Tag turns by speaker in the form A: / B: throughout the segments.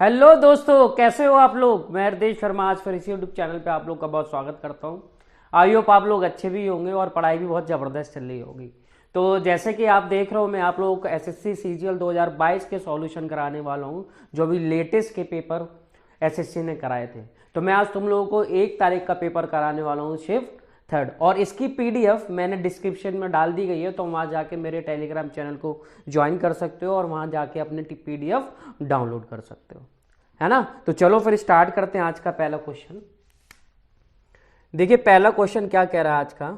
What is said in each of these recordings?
A: Hello दोस्तों, कैसे हो आप लोग। मैं हरदेश शर्मा आज फिर इसी यूट्यूब चैनल पे आप लोग का बहुत स्वागत करता हूँ। आई होप आप लोग अच्छे भी होंगे और पढ़ाई भी बहुत ज़बरदस्त चल रही होगी। तो जैसे कि आप देख रहे हो, मैं आप लोगों को एसएससी सीजीएल 2022 के सॉल्यूशन कराने वाला हूँ, जो भी लेटेस्ट के पेपर एसएससी ने कराए थे। तो मैं आज तुम लोगों को 1 तारीख का पेपर कराने वाला हूँ, शिफ्ट थर्ड। और इसकी पीडीएफ मैंने डिस्क्रिप्शन में डाल दी गई है, तो वहाँ जाके मेरे टेलीग्राम चैनल को ज्वाइन कर सकते हो और वहाँ जाके अपने पीडीएफ डाउनलोड कर सकते हो, है ना। तो चलो फिर स्टार्ट करते हैं आज का पहला क्वेश्चन। देखिए पहला क्वेश्चन क्या कह रहा है आज का।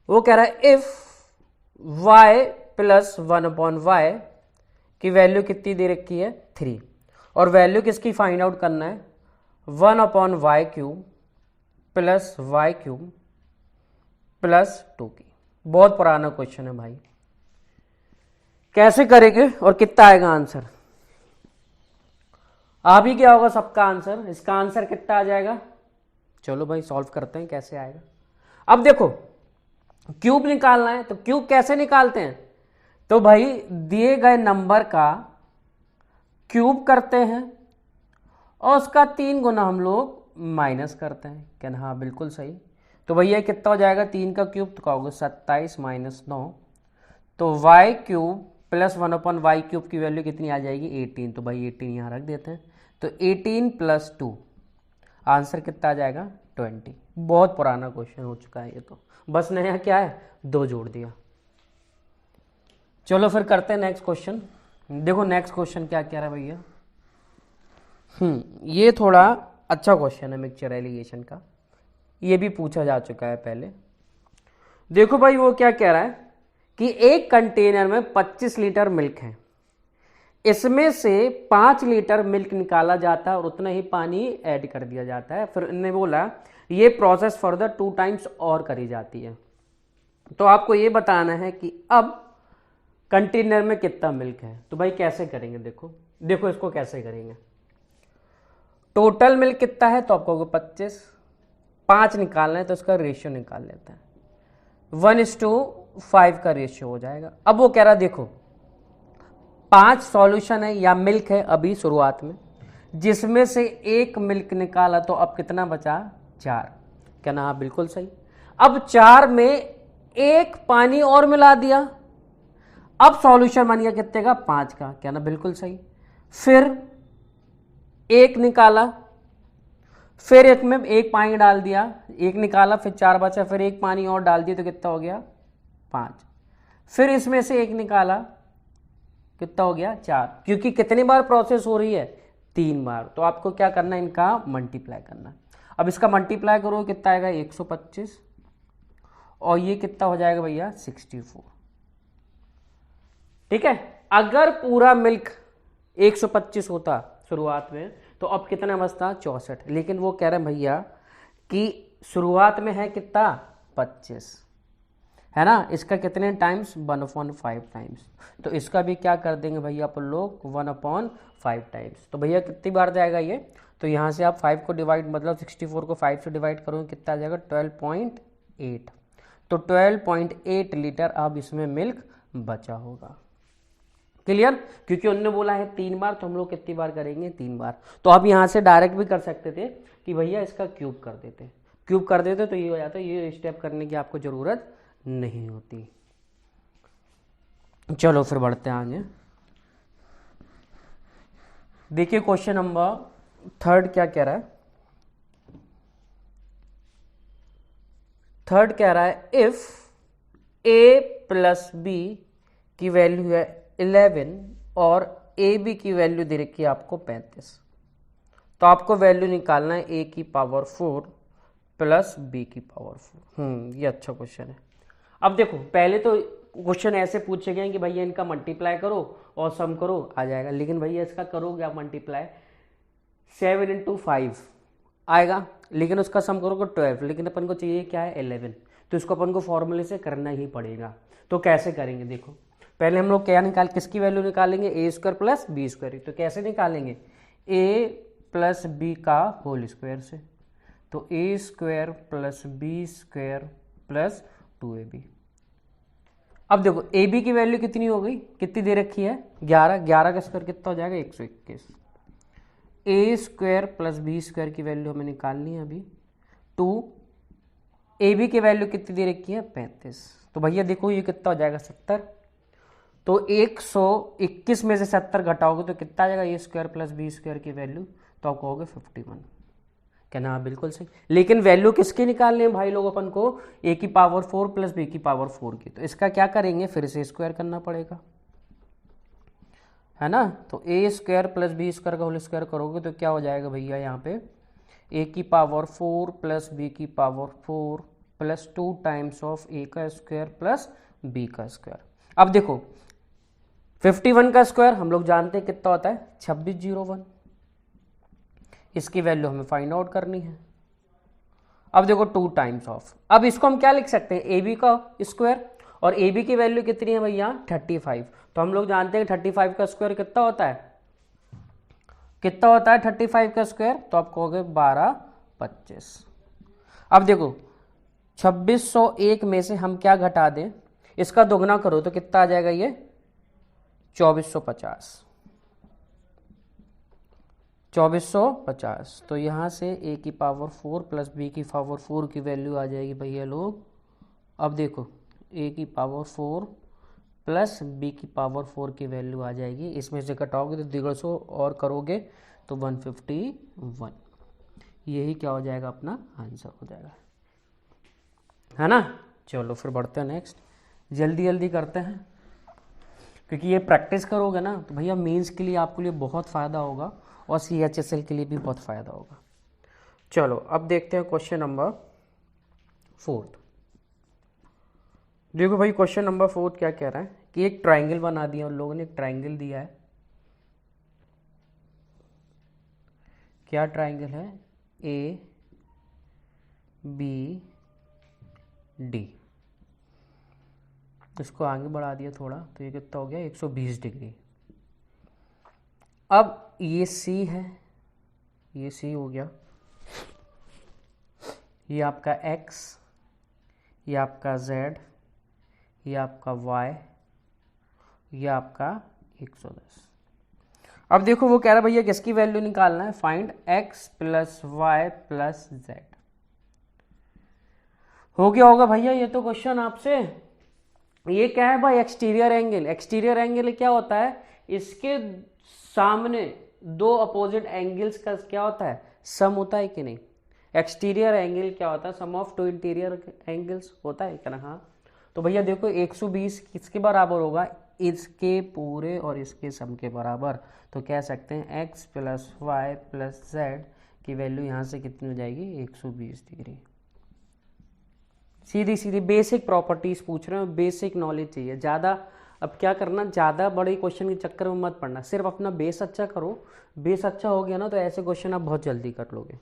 A: वो कह रहा है इफ y प्लस 1/y की वैल्यू कितनी दे रखी है 3, और वैल्यू किसकी फाइंड आउट करना है 1/y³ प्लस y³ प्लस 2 की। बहुत पुराना क्वेश्चन है भाई, कैसे करेंगे और कितना आएगा आंसर। आप ही क्या होगा सबका आंसर, इसका आंसर कितना आ जाएगा। चलो भाई सॉल्व करते हैं कैसे आएगा। अब देखो क्यूब निकालना है, तो क्यूब कैसे निकालते हैं। तो भाई दिए गए नंबर का क्यूब करते हैं और उसका 3 गुना हम लोग माइनस करते हैं। क्या हाँ बिल्कुल सही। तो भैया कितना हो जाएगा 3 का क्यूब, तो क्या होगा 27 माइनस 9। तो y³ प्लस 1/y³ की वैल्यू कितनी आ जाएगी 18। तो भाई 18 यहाँ रख देते हैं। तो 18 प्लस 2 आंसर कितना आ जाएगा 20। बहुत पुराना क्वेश्चन हो चुका है ये, तो बस नया क्या है 2 जोड़ दिया। चलो फिर करते हैं नेक्स्ट क्वेश्चन। देखो नेक्स्ट क्वेश्चन क्या कह रहा है भैया। ये थोड़ा अच्छा क्वेश्चन है मिक्सचर एलिगेशन का, ये भी पूछा जा चुका है पहले। देखो भाई वो क्या कह रहा है कि एक कंटेनर में 25 लीटर मिल्क है, इसमें से 5 लीटर मिल्क निकाला जाता है और उतना ही पानी ऐड कर दिया जाता है। फिर इन्होंने बोला ये प्रोसेस फर्दर 2 टाइम्स और करी जाती है। तो आपको ये बताना है कि अब कंटेनर में कितना मिल्क है। तो भाई कैसे करेंगे, देखो इसको कैसे करेंगे। टोटल मिल्क कितना है, तो आपको 25, 5 निकालना है तो इसका रेशियो निकाल लेते हैं। 1:5 का रेशियो हो जाएगा। अब वो कह रहा देखो 5 सॉल्यूशन है या मिल्क है अभी शुरुआत में, जिसमें से एक मिल्क निकाला, तो अब कितना बचा 4। क्या ना हाँ बिल्कुल सही। अब 4 में एक पानी और मिला दिया, अब सॉल्यूशन बन गया कितने का 5 का। क्या ना बिल्कुल सही। फिर एक निकाला, फिर एक में एक पानी डाल दिया, एक निकाला, फिर 4 बचा, फिर एक पानी और डाल दिया, तो कितना हो गया 5। फिर इसमें से एक निकाला, कितना हो गया 4। क्योंकि कितनी बार प्रोसेस हो रही है 3 बार, तो आपको क्या करना है इनका मल्टीप्लाई करना। अब इसका मल्टीप्लाई करो कितना आएगा 125, और ये कितना हो जाएगा भैया 64। ठीक है। अगर पूरा मिल्क 125 होता शुरुआत में, तो अब कितना बचता 64। लेकिन वो कह रहे हैं भैया कि शुरुआत में है कितना 25, है ना। इसका कितने टाइम्स 1/5 टाइम्स। तो इसका भी क्या कर देंगे भैया अपन लोग 1/5 टाइम्स। तो भैया कितनी बार जाएगा ये, तो यहाँ से आप 5 को डिवाइड, मतलब 64 को 5 से डिवाइड करोगे कितना आ जाएगा 12.8। तो 12.8 लीटर अब इसमें मिल्क बचा होगा। क्लियर। क्योंकि उन्होंने बोला है 3 बार, तो हम लोग कितनी बार करेंगे 3 बार। तो आप यहाँ से डायरेक्ट भी कर सकते थे कि भैया इसका क्यूब कर देते, तो ये हो जाता। ये स्टेप करने की आपको जरूरत नहीं होती। चलो फिर बढ़ते हैं आगे। देखिए क्वेश्चन नंबर 3 क्या कह रहा है। थर्ड कह रहा है इफ a प्लस बी की वैल्यू है 11 और ए बी की वैल्यू दे रखी है आपको 35, तो आपको वैल्यू निकालना है a की पावर 4 प्लस b की पावर 4। ये अच्छा क्वेश्चन है। अब देखो पहले तो क्वेश्चन ऐसे पूछे गए कि भैया इनका मल्टीप्लाई करो और सम करो आ जाएगा। लेकिन भैया इसका करोगे आप मल्टीप्लाई 7 × 5 आएगा, लेकिन उसका सम करोगे 12। लेकिन अपन को चाहिए क्या है 11, तो इसको अपन को फॉर्मूले से करना ही पड़ेगा। तो कैसे करेंगे देखो, पहले हम लोग क्या किसकी वैल्यू निकालेंगे a² प्लस b²। तो कैसे निकालेंगे a प्लस b का होल स्क्वायर से। तो a² plus b² plus 2ab। अब देखो ए बी की वैल्यू कितनी हो गई, कितनी दे रखी है 11, 11 का स्क्वायर कितना हो जाएगा 121। ए स्क्वायर प्लस बी स्क्वायर की वैल्यू हमें निकालनी है अभी 2, ए बी की वैल्यू कितनी दे रखी है 35। तो भैया देखो ये कितना हो जाएगा 70। तो 121 में से 70 घटाओगे तो कितना आ जाएगा ए स्क्वायर प्लस बी स्क्वायर की वैल्यू, तो आप कहोगे 51। कहना हाँ बिल्कुल सही, लेकिन वैल्यू किसकी निकालनी है भाई लोग अपन को, ए की पावर 4 प्लस बी की पावर 4 की। तो इसका क्या करेंगे, फिर से स्क्वायर करना पड़ेगा, है ना। तो ए स्क्वायर प्लस बी स्क्वायर का होल स्क्वायर करोगे तो क्या हो जाएगा भैया, यहाँ पे ए की पावर 4 प्लस बी की पावर 4 प्लस 2 टाइम्स ऑफ ए का स्क्वायर प्लस बी का स्क्वायर। अब देखो 51 का स्क्वायर हम लोग जानते हैं कितना होता है 2601, इसकी वैल्यू हमें फाइंड आउट करनी है। अब देखो 2 टाइम्स ऑफ, अब इसको हम क्या लिख सकते हैं ए बी का स्क्वायर, और ए बी की वैल्यू कितनी है भैया 35। तो हम लोग जानते हैं 35 का स्क्वायर कितना होता है, कितना होता है 35 का स्क्वायर, तो आप कहोगे 1225। अब देखो 2601 में से हम क्या घटा दें, इसका दोगुना करो तो कितना आ जाएगा ये 2450, 2450। तो यहाँ से ए की पावर 4 प्लस बी की पावर 4 की वैल्यू आ जाएगी भैया लोग। अब देखो ए की पावर 4 प्लस बी की पावर 4 की वैल्यू आ जाएगी, इसमें से घटाओगे तो 150 और करोगे तो 151। यही क्या हो जाएगा, अपना आंसर हो जाएगा, है ना। चलो फिर बढ़ते हैं नेक्स्ट, जल्दी जल्दी करते हैं, क्योंकि ये प्रैक्टिस करोगे ना तो भैया मेंस के लिए आपके लिए बहुत फ़ायदा होगा और CHSL के लिए भी बहुत फ़ायदा होगा। चलो अब देखते हैं क्वेश्चन नंबर 4। देखो भाई क्वेश्चन नंबर 4 क्या कह रहा है कि एक ट्राइंगल बना दिया, उन लोगों ने एक ट्राइंगल दिया है। क्या ट्राइंगल है, ए बी डी। इसको आगे बढ़ा दिया थोड़ा तो ये कितना हो गया 120 डिग्री। अब ये सी है, ये सी हो गया, ये आपका एक्स, ये आपका जेड, ये आपका वाई, ये आपका 110। अब देखो वो कह रहा है भैया किसकी वैल्यू निकालना है, find x plus y plus z. हो गया होगा भैया ये तो क्वेश्चन आपसे। ये क्या है भाई, एक्सटीरियर एंगल। एक्सटीरियर एंगल क्या होता है, इसके सामने दो अपोजिट एंगल्स का क्या होता है, सम होता है कि नहीं। एक्सटीरियर एंगल क्या होता है, सम ऑफ टू इंटीरियर एंगल्स होता है क्या ना। हाँ तो भैया देखो 120 किसके बराबर होगा, इसके पूरे और इसके सम के बराबर। तो कह सकते हैं x plus y plus z की वैल्यू यहाँ से कितनी हो जाएगी 120 डिग्री। सीधी सीधी बेसिक प्रॉपर्टीज पूछ रहे हो, बेसिक नॉलेज चाहिए ज़्यादा। अब क्या करना, ज़्यादा बड़े क्वेश्चन के चक्कर में मत पड़ना, सिर्फ अपना बेस अच्छा करो। बेस अच्छा हो गया ना तो ऐसे क्वेश्चन आप बहुत जल्दी कर लोगे,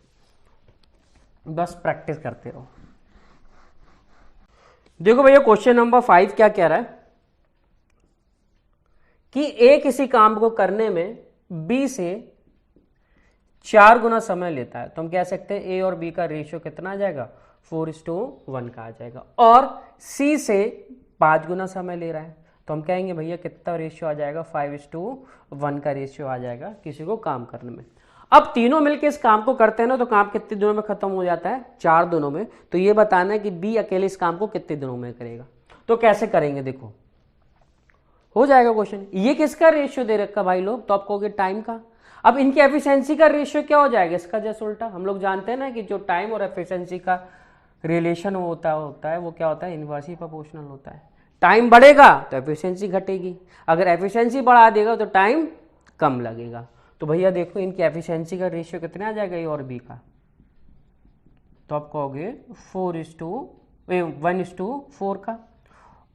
A: बस प्रैक्टिस करते रहो। देखो भैया क्वेश्चन नंबर 5 क्या कह रहा है कि ए किसी काम को करने में बी से 4 गुना समय लेता है। तो हम कह सकते हैं ए और बी का रेशियो कितना आ जाएगा 4:1 का आ जाएगा, और सी से 5 गुना समय ले रहा है। तो हम कहेंगे भैया कितना रेशियो आ जाएगा 5:1 का रेशियो आ जाएगा किसी को काम करने में। अब तीनों मिलकर इस काम को करते हैं ना तो काम कितने दिनों में खत्म हो जाता है 4 दिनों में। तो ये बताना है कि बी अकेले इस काम को कितने दिनों में करेगा। तो कैसे करेंगे, देखो हो जाएगा क्वेश्चन। ये किसका रेशियो दे रखा भाई लोग, तो आप कहोगे टाइम का। अब इनकी एफिशिएंसी का रेशियो क्या हो जाएगा, इसका जस्ट उल्टा। हम लोग जानते हैं ना कि जो टाइम और एफिशिएंसी का रिलेशन होता है वो क्या होता है, इनवर्सली प्रोपोर्शनल होता है। टाइम बढ़ेगा तो एफिशिएंसी घटेगी, अगर एफिशिएंसी बढ़ा देगा तो टाइम कम लगेगा। तो भैया देखो इनकी एफिशिएंसी का रेशियो कितना आ जाएगा ए और बी का, तो आप कहोगे 1:4 का।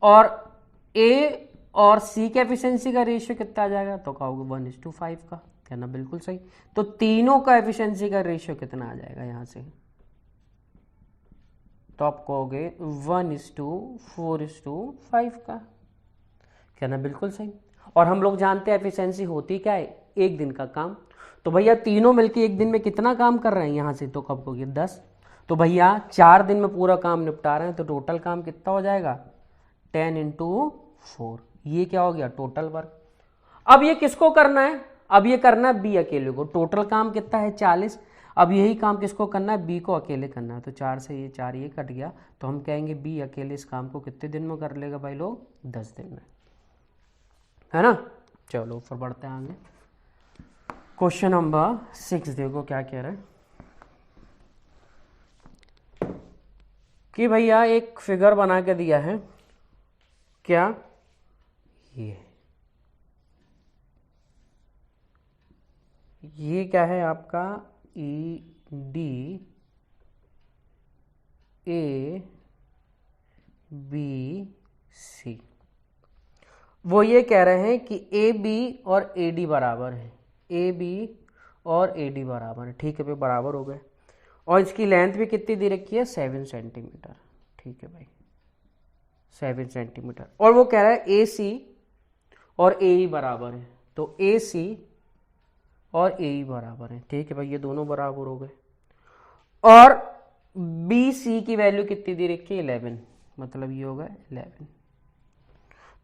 A: और ए और सी के एफिशिएंसी का रेशियो कितना आ जाएगा, तो कहोगे 1:5 का। कहना बिल्कुल सही। तो तीनों का एफिशिएंसी का रेशियो कितना आ जाएगा यहां से, तो आप कहोगे 1:4:5 का। कहना बिल्कुल सही। और हम लोग जानते हैं एफिशिएंसी होती क्या है, एक दिन का काम। तो भैया तीनों मिलके एक दिन में कितना काम कर रहे हैं यहां से, तो कब कहोगे 10। तो भैया 4 दिन में पूरा काम निपटा रहे हैं तो टोटल काम कितना हो जाएगा 10 इंटू 4, ये क्या हो गया टोटल वर्क। अब ये किसको करना है, अब ये करना है बी अकेले को, टोटल काम कितना है 40। अब यही काम किसको करना है, बी को अकेले करना है। तो 4 से ये 4 ये कट गया, तो हम कहेंगे बी अकेले इस काम को कितने दिन में कर लेगा भाई लोग, 10 दिन में, है ना। चलो फिर बढ़ते हैं आगे। क्वेश्चन नंबर 6 देखो क्या कह रहा है कि भैया एक फिगर बना के दिया है, क्या ये क्या है आपका E D A B C. वो ये कह रहे हैं कि ए बी और ए डी बराबर है, ए बी और ए डी बराबर है, ठीक है भाई बराबर हो गए। और इसकी लेंथ भी कितनी दे रखी है 7 सेंटीमीटर, ठीक है भाई 7 सेंटीमीटर। और वो कह रहा है ए सी और ए ई बराबर है, तो ए सी और ए ई बराबर है, ठीक है भाई ये दोनों बराबर हो गए। और बी सी की वैल्यू कितनी दे रखी है 11, मतलब ये होगा 11।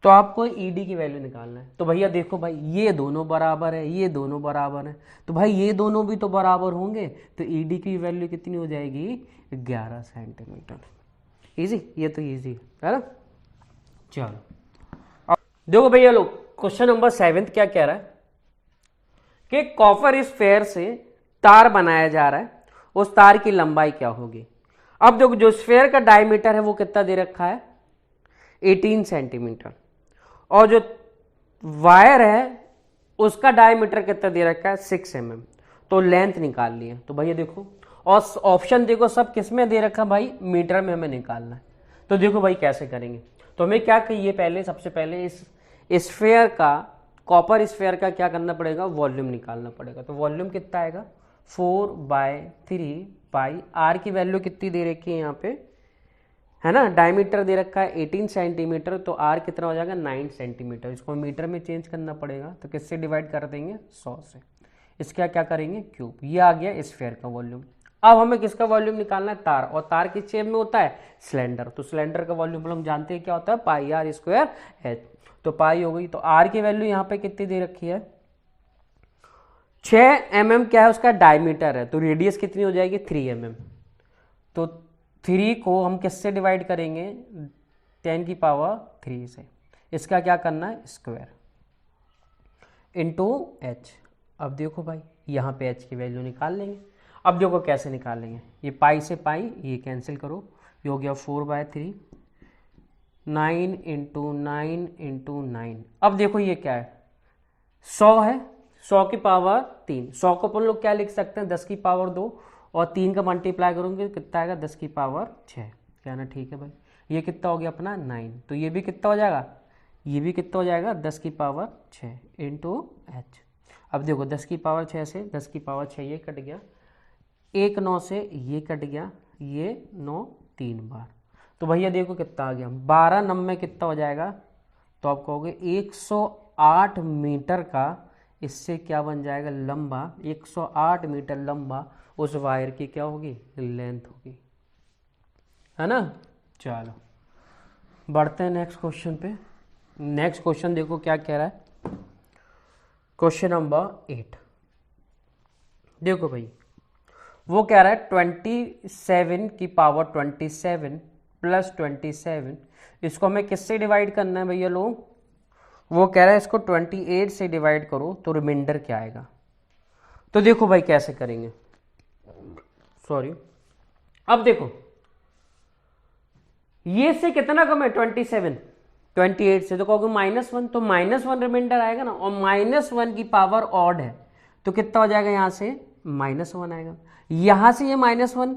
A: तो आपको ईडी की वैल्यू निकालना है। तो भैया देखो भाई ये दोनों बराबर है, ये दोनों बराबर है, तो भाई ये दोनों भी तो बराबर होंगे, तो ईडी की वैल्यू कितनी हो जाएगी 11 सेंटीमीटर। इजी, ये तो इजी है ना। चलो अब देखो भैया लोग क्वेश्चन नंबर 7 क्या कह रहा है कि कॉपर स्फेयर से तार बनाया जा रहा है, उस तार की लंबाई क्या होगी। अब देखो जो स्फेयर का डायमीटर है वो कितना दे रखा है 18 सेंटीमीटर, और जो वायर है उसका डायमीटर कितना दे रखा है 6 mm। तो लेंथ निकाल लिया। तो भैया देखो और ऑप्शन देखो सब किस में दे रखा भाई, मीटर में हमें निकालना है। तो देखो भाई कैसे करेंगे, तो हमें क्या कहिए पहले, सबसे पहले इस स्फेयर का, कॉपर स्फेयर का क्या करना पड़ेगा, वॉल्यूम निकालना पड़ेगा। तो वॉल्यूम कितना आएगा 4/3 पाई, आर की वैल्यू कितनी दे रखी है यहाँ पे, है ना, डायमीटर दे रखा है 18 सेंटीमीटर, तो आर कितना हो जाएगा 9 सेंटीमीटर। इसको मीटर में चेंज करना पड़ेगा, तो किससे डिवाइड कर देंगे 100 से। इसका क्या करेंगे क्यूब, ये आ गया स्फेयर का वॉल्यूम। अब हमें किसका वॉल्यूम निकालना है, तार, और तार किस शेप में होता है सिलेंडर, तो सिलेंडर का वॉल्यूम हम जानते हैं क्या होता है पाई आर स्क्वायर एच। तो पाई हो गई, तो आर की वैल्यू यहाँ पे कितनी दे रखी है 6 mm क्या है उसका डायमीटर है, तो रेडियस कितनी हो जाएगी 3 mm। तो 3 को हम किससे डिवाइड करेंगे 10 की पावर 3 से। इसका क्या करना है स्क्वायर इंटू एच। अब देखो भाई यहाँ पे एच की वैल्यू निकाल लेंगे। अब देखो कैसे निकालेंगे, ये पाई से पाई ये कैंसिल करो, ये हो गया 4/3, 9 इंटू 9 इंटू 9। अब देखो ये क्या है 100 है, 100 की पावर 3, 100 को अपन लोग क्या लिख सकते हैं 10 की पावर 2, और 3 का मल्टीप्लाई करूँगे कितना आएगा 10 की पावर 6, क्या ना, ठीक है भाई। ये कितना हो गया अपना 9, तो ये भी कितना हो जाएगा, ये भी कितना हो जाएगा 10 की पावर 6 इंटू एच। अब देखो 10 की पावर 6 से 10 की पावर 6 ये कट गया, 1 9 से ये कट गया, ये 9 3 बार, तो भैया देखो कितना आ गया 12 9 कितना हो जाएगा, तो आप कहोगे 108 मीटर का इससे क्या बन जाएगा लंबा, 108 मीटर लंबा उस वायर की क्या होगी लेंथ होगी, है ना। चलो बढ़ते हैं नेक्स्ट क्वेश्चन पे। नेक्स्ट क्वेश्चन देखो क्या कह रहा है, क्वेश्चन नंबर 8। देखो भाई वो कह रहा है 27 की पावर 27 प्लस 27, इसको हमें किससे डिवाइड करना है भैया लोग, वो कह रहा है इसको 28 से डिवाइड करो तो रिमाइंडर क्या आएगा। तो देखो भाई कैसे करेंगे, सॉरी, अब देखो ये से कितना कम है 27, 28 से, तो कहोगे -1, तो -1 रिमाइंडर आएगा ना, और -1 की पावर ऑड है, तो कितना हो जाएगा यहाँ से -1 आएगा। यहाँ से ये -1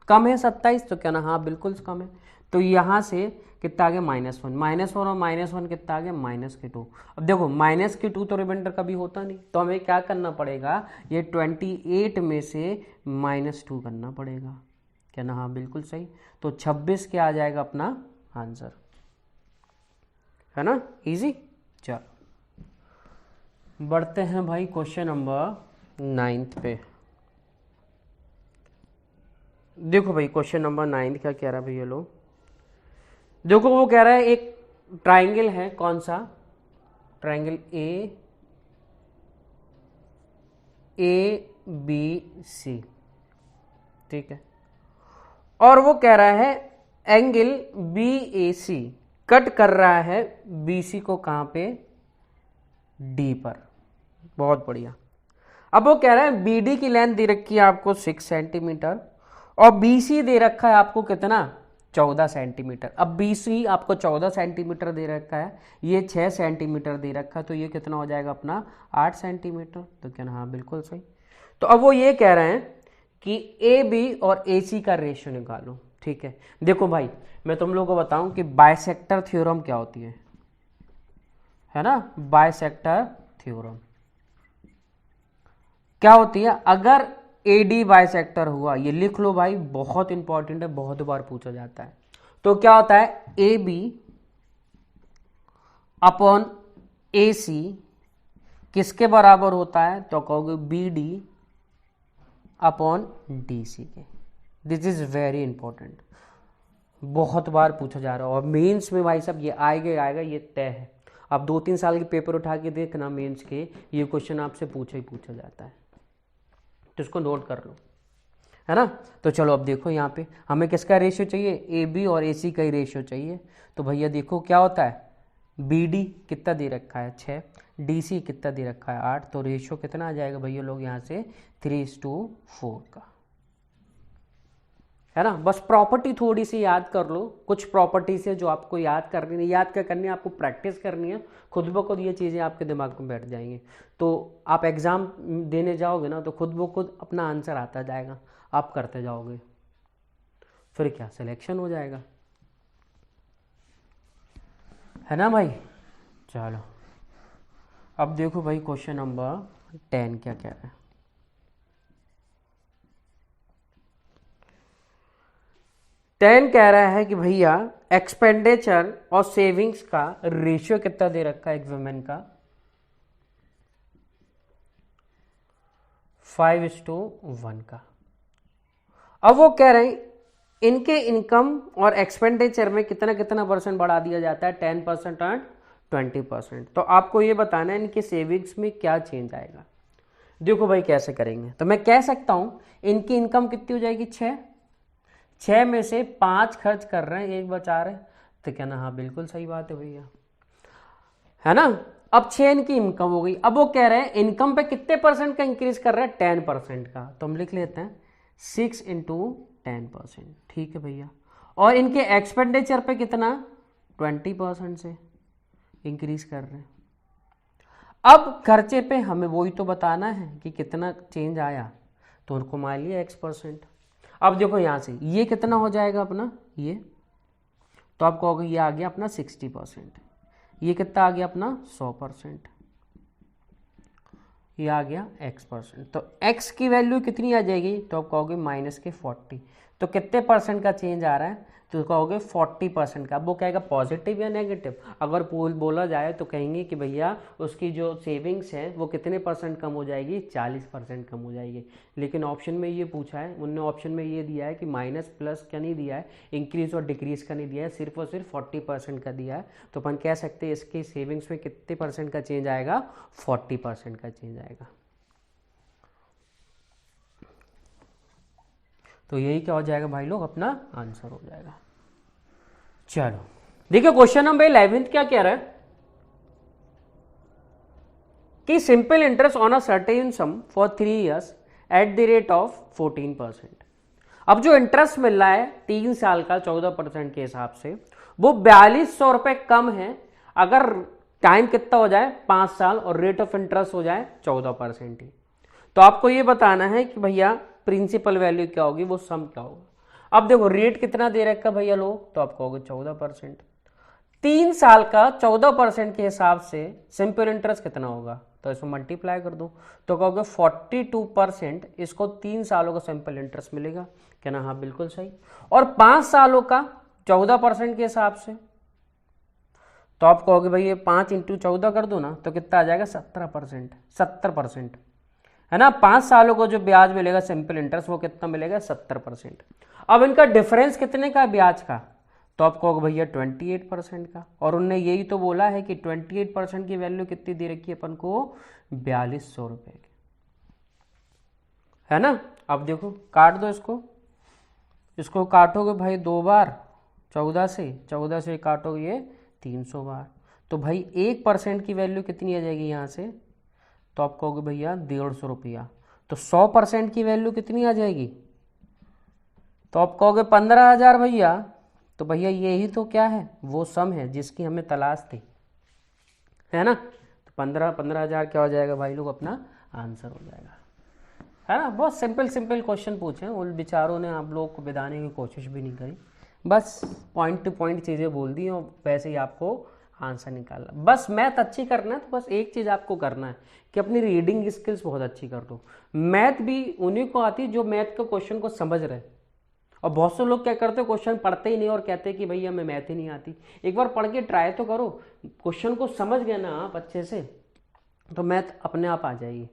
A: कम है 27, तो क्या ना, हाँ बिल्कुल कम है, तो यहाँ से कितना आ गया -1 और -1 कितना आ गया -2। अब देखो -2 तो रिमाइंडर कभी होता नहीं, तो हमें क्या करना पड़ेगा, ये 28 में से -2 करना पड़ेगा, क्या ना, हाँ बिल्कुल सही। तो 26 क्या आ जाएगा अपना आंसर, है ना, इजी। चलो बढ़ते हैं भाई क्वेश्चन नंबर 9 पे। देखो भाई क्वेश्चन नंबर 9 क्या कह रहा है भैया लोग, देखो वो कह रहा है एक ट्राइंगल है कौन सा, ट्राइंगल ए बी सी, ठीक है। और वो कह रहा है एंगल बी ए सी कट कर रहा है बी सी को कहाँ पे, डी पर। बहुत बढ़िया। अब वो कह रहा है बी डी की लेंथ दे रखी है आपको 6 सेंटीमीटर और बी सी दे रखा है आपको कितना, 14 सेंटीमीटर। अब बी सी आपको 14 सेंटीमीटर दे रखा है, ये 6 सेंटीमीटर दे रखा है, तो ये कितना हो जाएगा अपना 8 सेंटीमीटर। तो क्या, हाँ बिल्कुल सही। तो अब वो ये कह रहे हैं कि ए बी और ए सी का रेशियो निकालो, ठीक है। देखो भाई मैं तुम लोगों को बताऊं कि बाइसेक्टर थ्योरम क्या होती है ना, बाइसेक्टर थ्योरम क्या होती है। अगर ए डी बाइसेक्टर हुआ, ये लिख लो भाई, बहुत इंपॉर्टेंट है, बहुत बार पूछा जाता है। तो क्या होता है, ए बी अपॉन ए सी किसके बराबर होता है, तो कहोगे B D upon D C के। दिस इज वेरी इंपॉर्टेंट, बहुत बार पूछा जा रहा है और मेंस में भाई साहब ये आएगा, ये तय है। अब 2-3 साल के पेपर उठा के देखना मेंस के, ये क्वेश्चन आपसे पूछा ही पूछा जाता है, तो इसको नोट कर लो, है ना। तो चलो अब देखो यहाँ पे हमें किसका रेशियो चाहिए, ए बी और ए सी का ही रेशियो चाहिए। तो भैया देखो क्या होता है, बी डी कितना दे रखा है 6, डी सी कितना दे रखा है 8, तो रेशियो कितना आ जाएगा भैया लोग यहाँ से 3:4 का, है ना। बस प्रॉपर्टी थोड़ी सी याद कर लो, कुछ प्रॉपर्टी से जो आपको याद करनी है, याद क्या करनी है, आपको प्रैक्टिस करनी है, खुद ब खुद ये चीज़ें आपके दिमाग में बैठ जाएंगी। तो आप एग्ज़ाम देने जाओगे ना तो खुद ब खुद अपना आंसर आता जाएगा, आप करते जाओगे, फिर क्या सिलेक्शन हो जाएगा, है ना भाई। चलो अब देखो भाई क्वेश्चन नंबर 10 क्या कह रहा है। 10 कह रहा है कि भैया एक्सपेंडिचर और सेविंग्स का रेशियो कितना दे रखा है एक वुमेन का, 5:1 का। अब वो कह रहे हैं इनके इनकम और एक्सपेंडिचर में कितना कितना परसेंट बढ़ा दिया जाता है, 10% और 20%। तो आपको ये बताना है इनके सेविंग्स में क्या चेंज आएगा। देखो भाई कैसे करेंगे, तो मैं कह सकता हूं इनकी इनकम कितनी हो जाएगी, 6 में से 5 खर्च कर रहे हैं, 1 बचा रहे हैं, तो क्या ना, हाँ बिल्कुल सही बात है भैया, है ना। अब 6 इनकी इनकम हो गई। अब वो कह रहे हैं इनकम पे कितने परसेंट का इंक्रीज कर रहे हैं, 10% का। तो हम लिख लेते हैं 6 × 10%, ठीक है भैया। और इनके एक्सपेंडिचर पे कितना, 20% से इंक्रीज कर रहे हैं। अब खर्चे पे हमें वही तो बताना है कि कितना चेंज आया, तो उनको मान लिया X%। अब देखो यहाँ से ये कितना हो जाएगा अपना, ये तो आप कहोगे ये आ गया अपना 60%, ये कितना आ गया अपना 100%, ये आ गया X%। तो X की वैल्यू कितनी आ जाएगी, तो आप कहोगे -40। तो कितने परसेंट का चेंज आ रहा है, तो कहोगे 40% का। अब वो कहेगा पॉजिटिव या नेगेटिव, अगर बोला जाए तो कहेंगे कि भैया उसकी जो सेविंग्स है वो कितने परसेंट कम हो जाएगी, 40% कम हो जाएगी। लेकिन ऑप्शन में ये पूछा है, उनने ऑप्शन में ये दिया है कि माइनस प्लस क्या नहीं दिया है, इंक्रीज और डिक्रीज का नहीं दिया है, सिर्फ और सिर्फ 40% का दिया है। तो अपन कह सकते हैं इसके सेविंग्स में कितने परसेंट का चेंज आएगा, 40% का चेंज आएगा। तो यही क्या हो जाएगा भाई लोग, अपना आंसर हो जाएगा। चलो देखिए क्वेश्चन नंबर 11 क्या कह रहा है कि simple interest on a certain some for 3 years at the rate of 14%। अब जो इंटरेस्ट मिल रहा है 3 साल का 14% के हिसाब से, वो 4200 रुपए कम है अगर टाइम कितना हो जाए 5 साल और रेट ऑफ इंटरेस्ट हो जाए 14% ही। तो आपको ये बताना है कि भैया प्रिंसिपल वैल्यू क्या होगी, वो सम क्या होगा। अब देखो रेट कितना दे रखा भैया लोग, तो आप कहोगे 14%। 3 साल का 14% के हिसाब से सिंपल इंटरेस्ट कितना होगा, तो इसको मल्टीप्लाई कर दो, तो कहोगे 42% इसको 3 सालों का सिंपल इंटरेस्ट मिलेगा, क्या ना, हाँ बिल्कुल सही। और 5 सालों का 14% के हिसाब से, तो आप कहोगे भाई ये 5 × 14 कर दो ना, तो कितना आ जाएगा 70%, है ना। 5 सालों को जो ब्याज मिलेगा सिंपल इंटरेस्ट वो कितना मिलेगा, 70%। अब इनका डिफरेंस कितने का है ब्याज का, तो आप कहोगे भैया 28% का, और उनने यही तो बोला है कि 28% की वैल्यू कितनी दे रखी है अपन को, 4200 रुपये की, है ना। अब देखो काट दो इसको, इसको काटोगे भाई 2 बार 14 से काटोगे ये 300 बार, तो भाई 1% की वैल्यू कितनी आ जाएगी यहाँ से, तो आप कहोगे भैया 150 रुपया। तो 100% की वैल्यू कितनी आ जाएगी, तो आप कहोगे 15,000 भैया। तो भैया यही तो क्या है, वो सम है जिसकी हमें तलाश थी, है ना। तो 15,000 क्या हो जाएगा भाई लोग, अपना आंसर हो जाएगा, है ना। बहुत सिंपल क्वेश्चन पूछे, उन बेचारों ने आप लोग को बिदाने की कोशिश भी नहीं करी, बस पॉइंट टू पॉइंट चीज़ें बोल दी और वैसे ही आपको आंसर निकालना। बस मैथ अच्छी करना है तो बस एक चीज़ आपको करना है कि अपनी रीडिंग स्किल्स बहुत अच्छी कर दो। मैथ भी उन्हीं को आती है जो मैथ के क्वेश्चन को समझ रहे, और बहुत से लोग क्या करते हैं, क्वेश्चन पढ़ते ही नहीं और कहते हैं कि भैया हमें मैथ ही नहीं आती। एक बार पढ़ के ट्राई तो करो, क्वेश्चन को समझ गए ना आप अच्छे से, तो मैथ अपने आप आ जाएगी।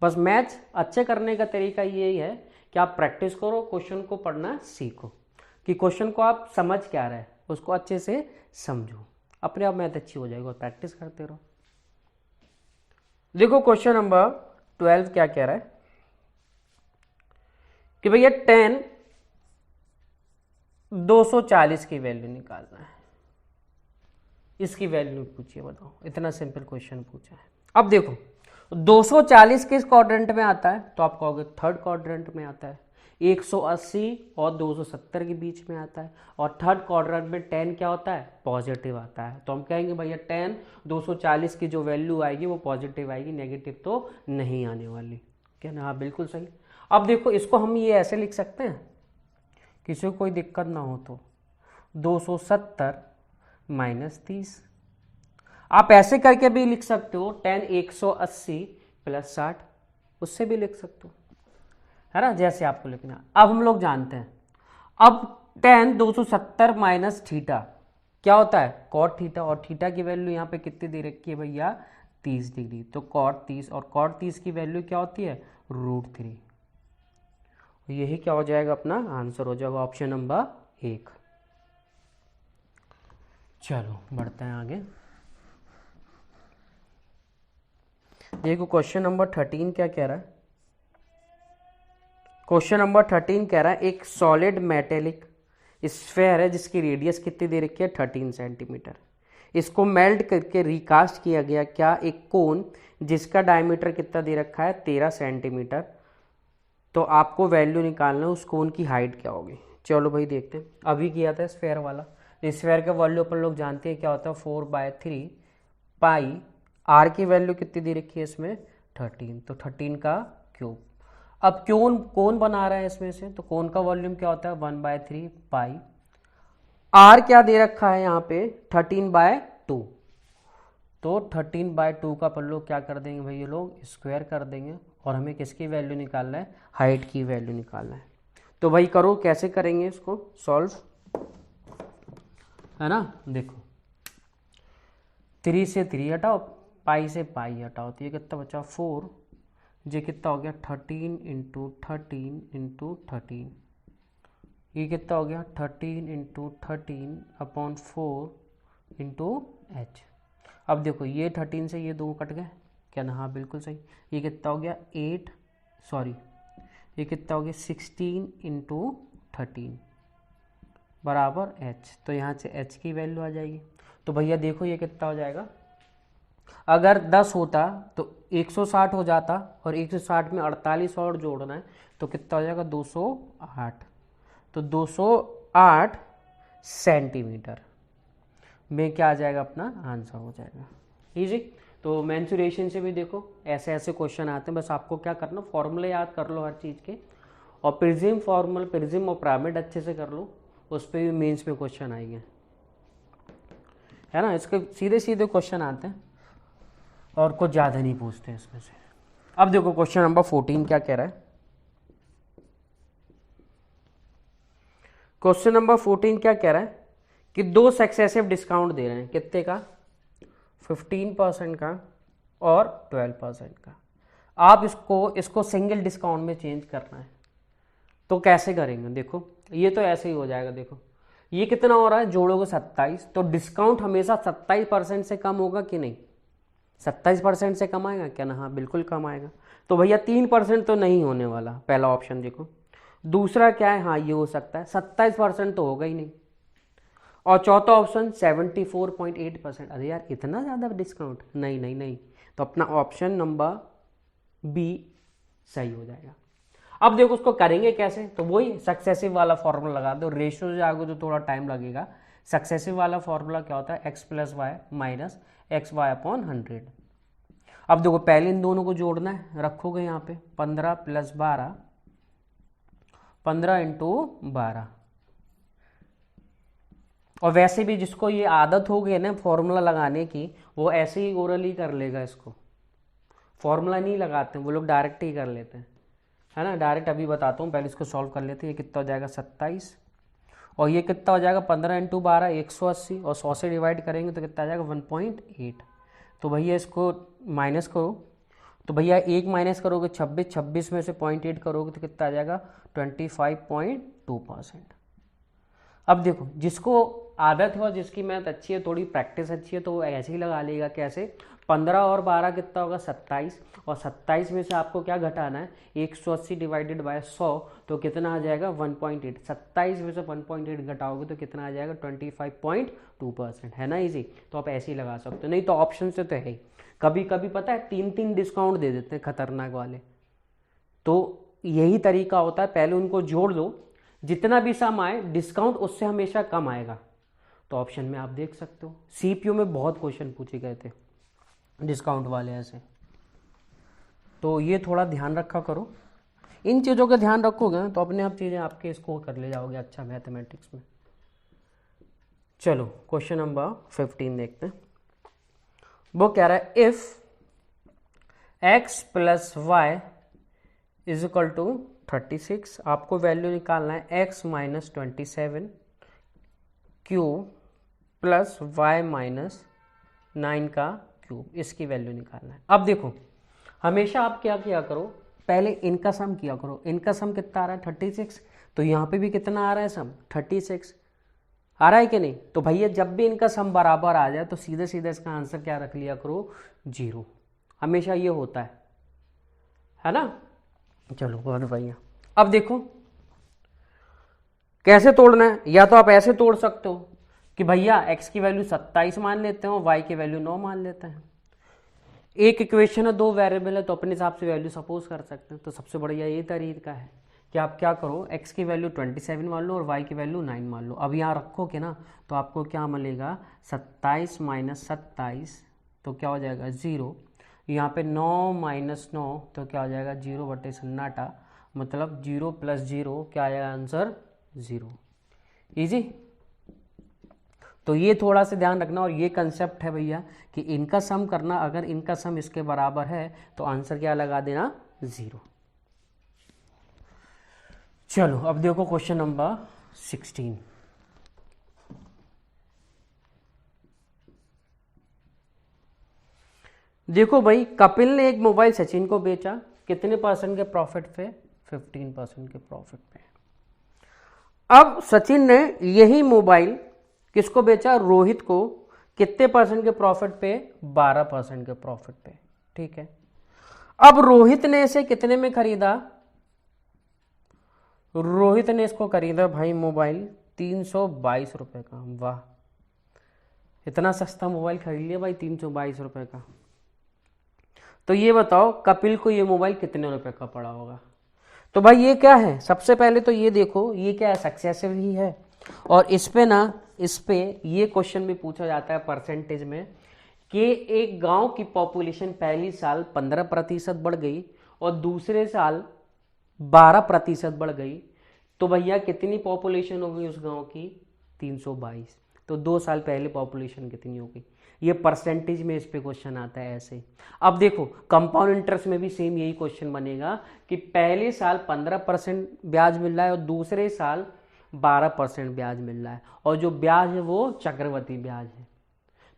A: बस मैथ अच्छे करने का तरीका यही है कि आप प्रैक्टिस करो, क्वेश्चन को पढ़ना सीखो, कि क्वेश्चन को आप समझ क्या रहे उसको अच्छे से समझो, अपने आप मैथ अच्छी हो जाएगी और प्रैक्टिस करते रहो। देखो क्वेश्चन नंबर 12 क्या कह रहा है कि भैया 10 240 की वैल्यू निकालना है, इसकी वैल्यू पूछिए, बताओ। इतना सिंपल क्वेश्चन पूछा है। अब देखो 240 किस क्वाड्रेंट में आता है, तो आप कहोगे थर्ड क्वाड्रेंट में आता है। 180 और 270 के बीच में आता है, और थर्ड क्वाड्रेंट में 10 क्या होता है, पॉजिटिव आता है। तो हम कहेंगे भैया 10 240 की जो वैल्यू आएगी वो पॉजिटिव आएगी, नेगेटिव तो नहीं आने वाली, क्या ना। हाँ बिल्कुल सही। अब देखो इसको हम ये ऐसे लिख सकते हैं, किसी को कोई दिक्कत ना हो तो 270 माइनस 30, आप ऐसे करके भी लिख सकते हो 10 180 प्लस 60, उससे भी लिख सकते हो, है ना, जैसे आपको लिखना। अब हम लोग जानते हैं, अब 10 270 माइनस थीटा क्या होता है, कॉट थीटा, और थीटा की वैल्यू यहाँ पे कितनी दे रखी है भैया, 30 डिग्री। तो कॉट 30, और कॉट 30 की वैल्यू क्या होती है, √3। यही क्या हो जाएगा, अपना आंसर हो जाएगा ऑप्शन नंबर 1। चलो बढ़ते हैं आगे। देखो क्वेश्चन नंबर 13 क्या कह रहा है। क्वेश्चन नंबर 13 कह रहा है एक सॉलिड मेटेलिक स्फेयर है जिसकी रेडियस कितनी दे रखी है, 13 सेंटीमीटर। इसको मेल्ट करके रिकास्ट किया गया क्या, एक कोन जिसका डायमीटर कितना दे रखा है, 13 सेंटीमीटर। तो आपको वैल्यू निकालना है उस कोन की हाइट क्या होगी। चलो भाई देखते हैं। अभी किया था स्फेयर वाला, स्फेयर का वैल्यू अपन लोग जानते हैं क्या होता है, 4/3 पाई। आर की वैल्यू कितनी दे रखी है इसमें, 13, तो 13 का क्यूब। अब कौन बना रहा है इसमें से, तो कौन का वॉल्यूम क्या होता है, 1/3 पाई। आर क्या दे रखा है यहाँ पे, 13/2, तो 13/2 का अपन लोग क्या कर देंगे भाई, ये लोग स्क्वायर कर देंगे, और हमें किसकी वैल्यू निकालना है, हाइट की वैल्यू निकालना है। तो भाई करो, कैसे करेंगे इसको सॉल्व, है ना। देखो 3 से 3 हटाओ, पाई से पाई हटाओ, तो ये कितना बचा 4, ये कितना हो गया 13 × 13 × 13, ये कितना हो गया 13 × 13/4 × h। अब देखो ये 13 से ये 2 कट गए, क्या ना, हाँ बिल्कुल सही। ये कितना हो गया 8, सॉरी ये कितना हो गया 16 × 13 बराबर h। तो यहाँ से h की वैल्यू आ जाएगी। तो भैया देखो ये कितना हो जाएगा, अगर 10 होता तो 160 हो जाता, और 160 में 48 और जोड़ना है तो कितना हो जाएगा 208। तो 208 सेंटीमीटर में क्या आ जाएगा, अपना आंसर हो जाएगा। इजी। तो मेंसुरेशन से भी देखो ऐसे ऐसे क्वेश्चन आते हैं, बस आपको क्या करना, फॉर्मूले याद कर लो हर चीज़ के, और प्रिज्म फॉर्मूला, प्रिज्म और पिरामिड अच्छे से कर लो, उस पर भी मेंस में क्वेश्चन आएंगे, है ना। इसके सीधे सीधे क्वेश्चन आते हैं और कुछ ज़्यादा नहीं पूछते इसमें से। अब देखो क्वेश्चन नंबर 14 क्या कह रहा है। क्वेश्चन नंबर 14 क्या कह रहा है कि 2 सक्सेसिव डिस्काउंट दे रहे हैं, कितने का, 15% का और 12% का। आप इसको सिंगल डिस्काउंट में चेंज करना है, तो कैसे करेंगे। देखो ये तो ऐसे ही हो जाएगा, देखो ये कितना हो रहा है, जोड़ोगे 27, तो डिस्काउंट हमेशा 27% से कम होगा कि नहीं, 27% से कम आएगा क्या ना, हाँ बिल्कुल कम आएगा। तो भैया 3% तो नहीं होने वाला, पहला ऑप्शन देखो। दूसरा क्या है, हाँ ये हो सकता है, 27% तो होगा ही नहीं। और चौथा ऑप्शन 74.8%, अरे यार इतना ज़्यादा डिस्काउंट, नहीं नहीं नहीं, तो अपना ऑप्शन नंबर बी सही हो जाएगा। अब देखो उसको करेंगे कैसे, तो वही सक्सेसिव वाला फॉर्मूला लगा दो, रेशियो जाओगे तो थोड़ा टाइम लगेगा। सक्सेसिव वाला फॉर्मूला क्या होता है, x plus y minus x y upon 100। अब देखो पहले इन दोनों को जोड़ना है, रखोगे यहाँ पे 15 प्लस 12, 15 इंटू 12। और वैसे भी जिसको ये आदत हो गई ना फॉर्मूला लगाने की, वो ऐसे ही ओरली कर लेगा, इसको फॉर्मूला नहीं लगाते वो लोग, डायरेक्ट ही कर लेते हैं, है ना। डायरेक्ट अभी बताता हूँ, पहले इसको सॉल्व कर लेते हैं। ये कितना हो जाएगा 27, और ये कितना हो जाएगा 15 इंटू 12 180, और 100 से डिवाइड करेंगे तो कितना आ जाएगा 1.8। तो भैया इसको माइनस करो, तो भैया 1 माइनस करोगे 26, 26 में से 0.8 करोगे तो कितना आ जाएगा 25.2%। अब देखो जिसको आदत है और जिसकी मैथ अच्छी है, थोड़ी प्रैक्टिस अच्छी है, तो वो ऐसे ही लगा लेगा। कैसे, 15 और 12 कितना होगा 27, और 27 में से आपको क्या घटाना है 180 डिवाइडेड बाय 100, तो कितना आ जाएगा 1.8। 27 में से 1.8 घटाओगे तो कितना आ जाएगा 25.2%, है ना इजी। तो आप ऐसे ही लगा सकते हो, नहीं तो ऑप्शन से तो है ही। कभी कभी पता है 3-3 डिस्काउंट दे देते हैं खतरनाक वाले, तो यही तरीका होता है, पहले उनको जोड़ दो, जितना भी सम आए डिस्काउंट उससे हमेशा कम आएगा। तो ऑप्शन में आप देख सकते हो, सीपीयू में बहुत क्वेश्चन पूछे गए थे डिस्काउंट वाले ऐसे, तो ये थोड़ा ध्यान रखा करो। इन चीज़ों का ध्यान रखोगे तो अपने आप चीज़ें आपके स्कोर कर ले जाओगे अच्छा मैथमेटिक्स में। चलो क्वेश्चन नंबर 15 देखते हैं। वो कह रहा है if x plus y is equal to 36, आपको वैल्यू निकालना है x minus 27 cube plus y minus 9 का क्यूब, इसकी वैल्यू निकालना है। अब देखो हमेशा आप क्या किया करो, पहले इनका सम किया करो। इनका सम कितना आ रहा है 36, तो यहाँ पे भी कितना आ रहा है सम 36 आ रहा है कि नहीं। तो भैया जब भी इनका सम बराबर आ जाए तो सीधे सीधे इसका आंसर क्या रख लिया करो 0, हमेशा ये होता है ना। चलो बहुत भैया, अब देखो कैसे तोड़ना है। या तो आप ऐसे तोड़ सकते हो कि भैया x की वैल्यू 27 मान लेते हैं और y की वैल्यू 9 मान लेते हैं। एक इक्वेशन है, 2 वेरिएबल है, तो अपने हिसाब से वैल्यू सपोज कर सकते हैं। तो सबसे बढ़िया ये तरीका है कि आप क्या करो, x की वैल्यू 27 मान लो और y की वैल्यू 9 मान लो। अब यहाँ रखोगे ना तो आपको क्या मिलेगा 27 माइनस 27, तो क्या हो जाएगा 0। यहाँ पे 9 माइनस 9 तो क्या हो जाएगा 0 बटे सन्नाटा, मतलब 0 प्लस 0 क्या आएगा आंसर 0। इजी। तो ये थोड़ा सा ध्यान रखना, और ये कंसेप्ट है भैया कि इनका सम करना, अगर इनका सम इसके बराबर है तो आंसर क्या लगा देना 0। चलो अब देखो क्वेश्चन नंबर 16। देखो भाई, कपिल ने एक मोबाइल सचिन को बेचा, कितने % के प्रॉफिट पे, 15% के प्रॉफिट पे। अब सचिन ने यही मोबाइल किसको बेचा, रोहित को, कितने % के प्रॉफिट पे, 12% के प्रॉफिट पे, ठीक है। अब रोहित ने इसे कितने में खरीदा, रोहित ने इसको खरीदा भाई मोबाइल 322 रुपए का। वाह, इतना सस्ता मोबाइल खरीद लिया भाई 322 रुपए का। तो ये बताओ कपिल को ये मोबाइल कितने रुपए का पड़ा होगा। तो भाई ये क्या है, सबसे पहले तो ये देखो ये क्या है, सक्सेसिव ही है। और इस पे ये क्वेश्चन भी पूछा जाता है परसेंटेज में कि एक गांव की पॉपुलेशन पहली साल 15% बढ़ गई और दूसरे साल 12% बढ़ गई, तो भैया कितनी पॉपुलेशन हो गई उस गांव की 322। तो 2 साल पहले पॉपुलेशन कितनी हो गई, ये परसेंटेज में इस पे क्वेश्चन आता है ऐसे। अब देखो कंपाउंड इंटरेस्ट में भी सेम यही क्वेश्चन बनेगा कि पहले साल 15% ब्याज मिल रहा है और दूसरे साल 12% ब्याज मिल रहा है, और जो ब्याज है वो चक्रवृद्धि ब्याज है।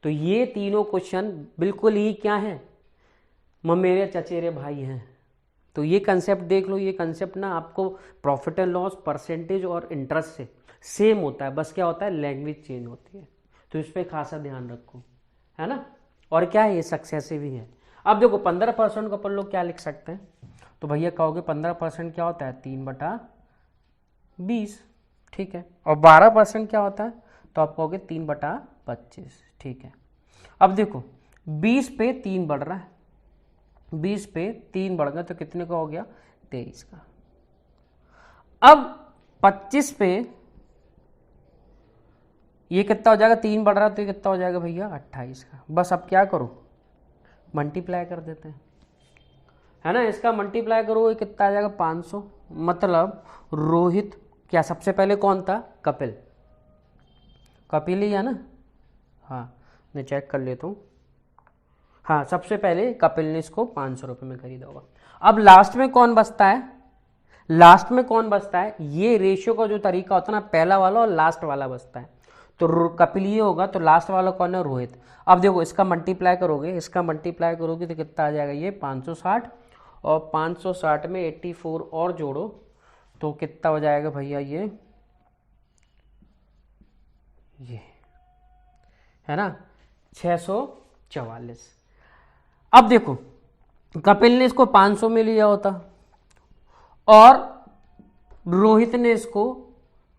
A: तो ये तीनों क्वेश्चन बिल्कुल ही क्या है, मेरे चचेरे भाई हैं। तो ये कंसेप्ट देख लो, ये कंसेप्ट ना आपको प्रॉफिट एंड लॉस, परसेंटेज और इंटरेस्ट से सेम होता है, बस क्या होता है लैंग्वेज चेंज होती है। तो इस पर खासा ध्यान रखो, है ना। और क्या है ये सक्सेसिव ही है। अब देखो 15% को अपन लोग क्या लिख सकते हैं, तो भैया कहोगे 15% क्या होता है 3/20, ठीक है। और 12% क्या होता है, तो आप कहोगे 3/25, ठीक है। अब देखो 20 पे 3 बढ़ रहा है, 20 पे 3 बढ़ गया तो कितने का हो गया 23 का। अब 25 पे ये कितना हो जाएगा, 3 बढ़ रहा है तो ये कितना हो जाएगा भैया 28 का। बस अब क्या करो मल्टीप्लाई कर देते हैं, है ना। इसका मल्टीप्लाई करो ये कितना आ जाएगा 500। मतलब रोहित क्या सबसे पहले कौन था, कपिल, कपिल ही है ना। हाँ मैं चेक कर लेता हूँ, हाँ सबसे पहले कपिल ने इसको 500 रुपये में खरीदा होगा। अब लास्ट में कौन बचता है, लास्ट में कौन बचता है, ये रेशियो का जो तरीका होता है ना, पहला वाला और लास्ट वाला बचता है। तो कपिल ये होगा, तो लास्ट वाला कौन है, रोहित। अब देखो इसका मल्टीप्लाई करोगे, इसका मल्टीप्लाई करोगे तो कितना आ जाएगा ये 560, और 560 में 84 और जोड़ो तो कितना हो जाएगा भैया ये है ना 644। अब देखो कपिल ने इसको 500 में लिया होता और रोहित ने इसको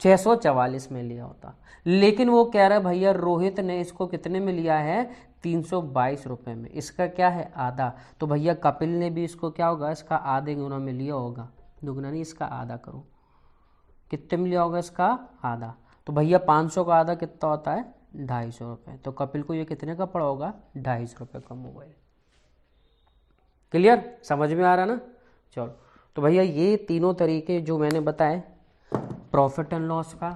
A: 644 में लिया होता, लेकिन वो कह रहा है भैया रोहित ने इसको कितने में लिया है 322 रुपये में, इसका क्या है आधा। तो भैया कपिल ने भी इसको क्या होगा, इसका आधे गुना में लिया होगा, दुगना नहीं इसका आधा करो, कितने में लिया होगा इसका आधा। तो भैया 500 का आधा कितना होता है 250 रुपये। तो कपिल को ये कितने का पड़ा होगा 250 रुपये का मोबाइल। क्लियर, समझ में आ रहा ना। चलो तो भैया ये तीनों तरीके जो मैंने बताए, प्रॉफिट एंड लॉस का,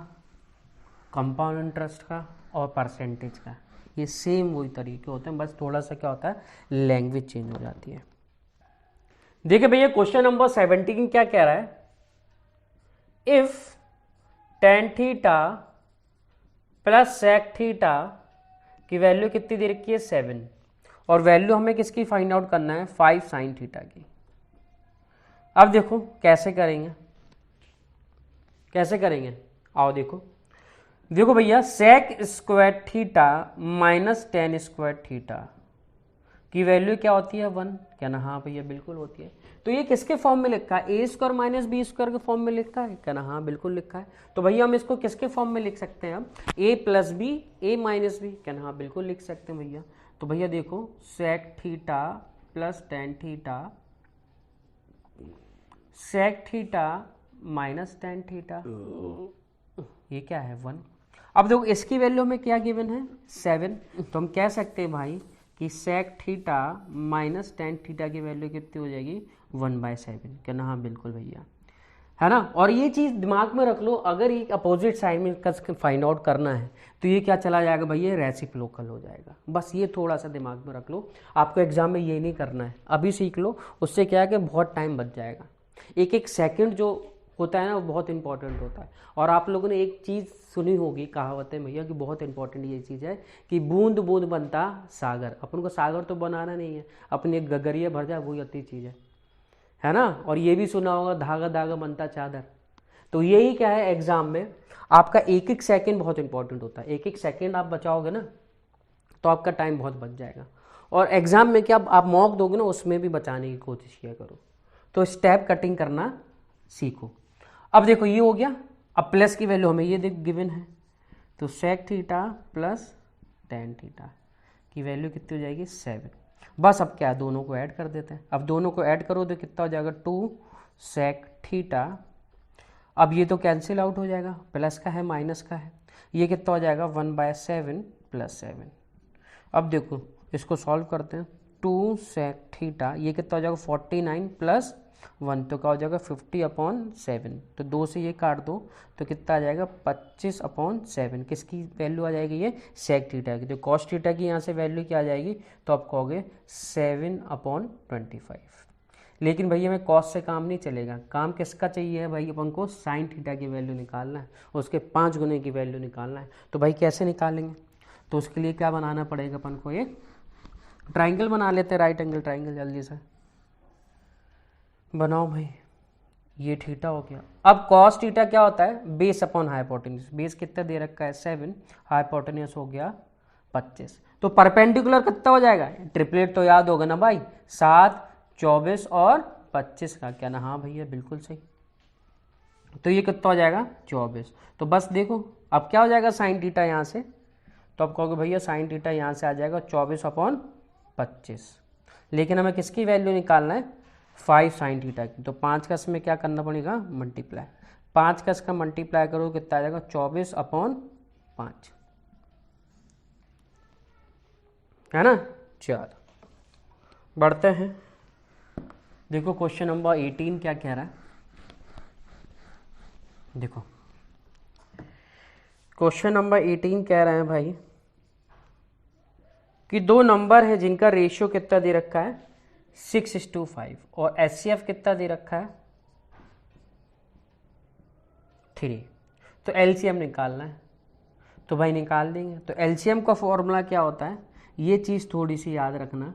A: कंपाउंड इंटरेस्ट का और परसेंटेज का, ये सेम वही तरीके होते हैं, बस थोड़ा सा क्या होता है लैंग्वेज चेंज हो जाती है। देखिए भैया क्वेश्चन नंबर 17 क्या कह रहा है, if tan theta plus sec theta की वैल्यू कितनी दे रखी है 7, और वैल्यू हमें किसकी फाइंड आउट करना है 5 sin थीटा की। अब देखो कैसे करेंगे, कैसे करेंगे, आओ देखो। देखो भैया sec square theta minus tan square theta की वैल्यू क्या होती है 1, क्या ना, हाँ भैया बिल्कुल होती है। तो ये किसके फॉर्म में लिखा है, ए स्क्वायर माइनस बी स्क्वायर के फॉर्म में लिखा है, क्या ना, हाँ बिल्कुल लिखा है। तो भैया हम इसको किसके फॉर्म में लिख सकते हैं, अब ए प्लस बी ए माइनस बी, क्या ना, हाँ बिल्कुल लिख सकते हैं भैया। तो भैया देखो sec theta plus tan theta, sec theta minus tan theta, ये क्या है 1। अब देखो इसकी वैल्यू में क्या गिवन है 7, तो हम कह सकते हैं भाई कि sec theta minus tan theta की वैल्यू कितनी हो जाएगी 1/7, क्या ना, हाँ बिल्कुल भैया, है ना। और ये चीज़ दिमाग में रख लो, अगर ये अपोजिट साइड में इसका फाइंड आउट करना है तो ये क्या चला जाएगा भैया रेसिप्रोकल हो जाएगा। बस ये थोड़ा सा दिमाग में रख लो, आपको एग्जाम में ये नहीं करना है, अभी सीख लो, उससे क्या है कि बहुत टाइम बच जाएगा। एक एक सेकंड जो होता है ना वो बहुत इंपॉर्टेंट होता है। और आप लोगों ने एक चीज़ सुनी होगी कहावत है भैया कि बहुत इंपॉर्टेंट ये चीज़ है कि बूंद बूंद बनता सागर। अपन को सागर तो बनाना नहीं है, अपनी एक गगरिया भर जाए वही अच्छी चीज़ है ना। और ये भी सुना होगा धागा धागा बनता चादर। तो यही क्या है एग्जाम में आपका एक एक सेकंड बहुत इंपॉर्टेंट होता है, एक एक सेकंड आप बचाओगे ना तो आपका टाइम बहुत बच जाएगा। और एग्जाम में क्या आप मॉक दोगे ना उसमें भी बचाने की कोशिश किया करो। तो स्टेप कटिंग करना सीखो। अब देखो ये हो गया, अब प्लस की वैल्यू हमें ये गिवन है, तो sec theta plus tan theta की वैल्यू कितनी हो जाएगी 7। बस अब क्या दोनों को ऐड कर देते हैं। अब दोनों को ऐड करो तो कितना हो जाएगा 2 सेक थीटा। अब ये तो कैंसिल आउट हो जाएगा, प्लस का है माइनस का है, ये कितना हो जाएगा 1/7 प्लस 7। अब देखो इसको सॉल्व करते हैं, 2 सेक थीटा ये कितना हो जाएगा 49 प्लस 1 तो क्या हो जाएगा 50/7। तो 2 से ये काट दो तो कितना आ जाएगा 25/7। किसकी वैल्यू आ जाएगी ये सेक थीटा की। तो कॉस थीटा की यहाँ से वैल्यू क्या आ जाएगी, तो आप कहोगे 7/25। लेकिन भैया हमें कॉस से काम नहीं चलेगा, काम किसका चाहिए है भाई, अपन को साइन थीटा की वैल्यू निकालना है, उसके 5 गुने की वैल्यू निकालना है। तो भाई कैसे निकालेंगे, तो उसके लिए क्या बनाना पड़ेगा अपन को, एक ट्राइंगल बना लेते हैं, राइट एंगल ट्राइंगल। जल्दी से बनाओ भाई, ये थीटा हो गया। अब कॉस थीटा क्या होता है, बेस अपॉन हाइपोटेन्यूज। बेस कितना दे रखा है 7, हाइपोटेन्यूज हो गया 25। तो परपेंडिकुलर कितना हो जाएगा, ट्रिपलेट तो याद होगा ना भाई, 7, 24 और 25 का, क्या ना, हाँ भैया बिल्कुल सही। तो ये कितना हो जाएगा 24। तो बस देखो अब क्या हो जाएगा साइन थीटा यहाँ से, तो आप कहोगे भैया साइन थीटा यहाँ से आ जाएगा 24/25। लेकिन हमें किसकी वैल्यू निकालना है, 5 साइन थीटा की। तो 5 का इसमें क्या करना पड़ेगा, मल्टीप्लाई। 5 का इसका मल्टीप्लाई करो कितना आ जाएगा 24/5, है ना। चलो बढ़ते हैं, देखो क्वेश्चन नंबर 18 क्या कह रहा है। देखो क्वेश्चन नंबर 18 कह रहे हैं भाई कि दो नंबर है जिनका रेशियो कितना दे रखा है 6:5 और एचसीएफ कितना दे रखा है 3। तो एलसीएम निकालना है, तो भाई निकाल देंगे। तो एलसीएम का फॉर्मूला क्या होता है, ये चीज़ थोड़ी सी याद रखना